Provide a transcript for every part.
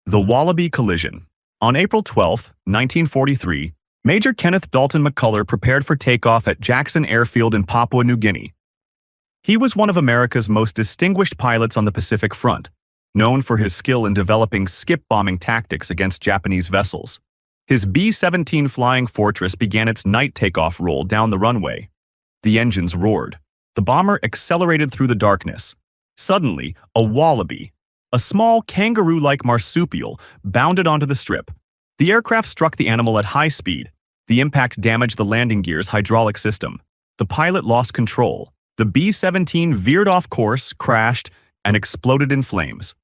The Wallaby Collision. On April 12, 1943, Major Kenneth Dalton McCullough prepared for takeoff at Jackson Airfield in Papua New Guinea. He was one of America's most distinguished pilots on the Pacific Front, known for his skill in developing skip-bombing tactics against Japanese vessels. His B-17 Flying Fortress began its night takeoff roll down the runway. The engines roared. The bomber accelerated through the darkness. Suddenly, a wallaby, a small kangaroo-like marsupial, bounded onto the strip. The aircraft struck the animal at high speed. The impact damaged the landing gear's hydraulic system. The pilot lost control. The B-17 veered off course, crashed, and exploded in flames.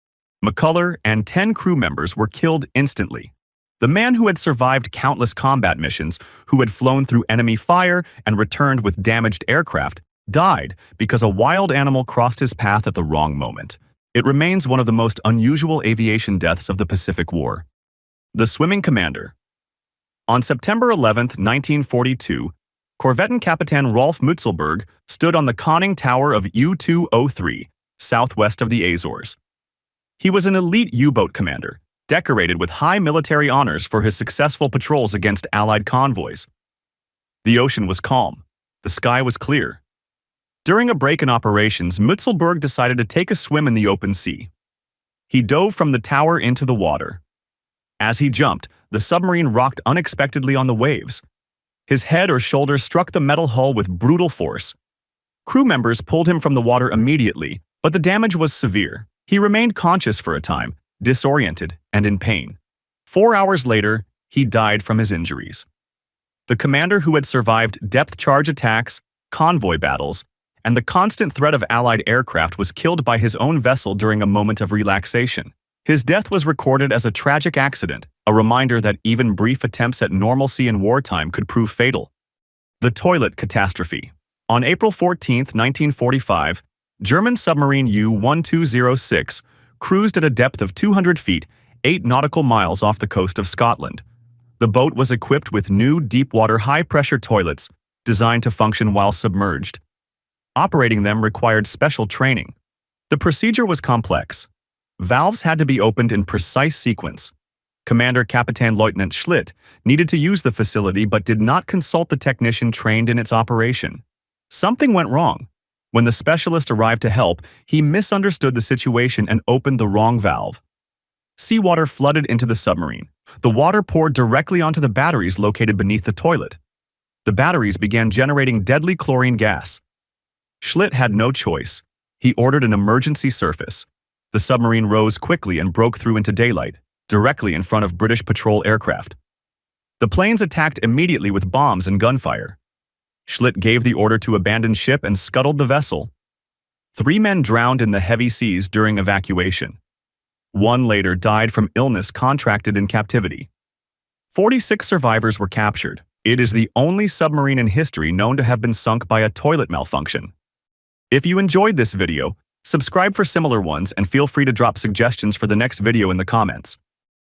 McCullough and 10 crew members were killed instantly. The man who had survived countless combat missions, who had flown through enemy fire and returned with damaged aircraft, died because a wild animal crossed his path at the wrong moment. It remains one of the most unusual aviation deaths of the Pacific War. The Swimming Commander. On September 11, 1942, Corvettenkapitan Rolf Mutzelberg stood on the conning tower of U-203, southwest of the Azores. He was an elite U-boat commander, decorated with high military honors for his successful patrols against Allied convoys. The ocean was calm. The sky was clear. During a break in operations, Mutzelberg decided to take a swim in the open sea. He dove from the tower into the water. As he jumped, the submarine rocked unexpectedly on the waves. His head or shoulders struck the metal hull with brutal force. Crew members pulled him from the water immediately, but the damage was severe. He remained conscious for a time, disoriented and in pain. 4 hours later, he died from his injuries. The commander, who had survived depth charge attacks, convoy battles, and the constant threat of Allied aircraft, was killed by his own vessel during a moment of relaxation. His death was recorded as a tragic accident, a reminder that even brief attempts at normalcy in wartime could prove fatal. The Toilet Catastrophe. On April 14, 1945, German submarine U-1206 cruised at a depth of 200 feet, 8 nautical miles off the coast of Scotland. The boat was equipped with new deep-water high-pressure toilets designed to function while submerged. Operating them required special training. The procedure was complex. Valves had to be opened in precise sequence. Commander Captain Lieutenant Schlitt needed to use the facility but did not consult the technician trained in its operation. Something went wrong. When the specialist arrived to help, he misunderstood the situation and opened the wrong valve. Seawater flooded into the submarine. The water poured directly onto the batteries located beneath the toilet. The batteries began generating deadly chlorine gas. Schlitt had no choice. He ordered an emergency surface. The submarine rose quickly and broke through into daylight, directly in front of British patrol aircraft. The planes attacked immediately with bombs and gunfire. Schlitt gave the order to abandon ship and scuttled the vessel. 3 men drowned in the heavy seas during evacuation. 1 later died from illness contracted in captivity. 46 survivors were captured. It is the only submarine in history known to have been sunk by a toilet malfunction. If you enjoyed this video, subscribe for similar ones and feel free to drop suggestions for the next video in the comments.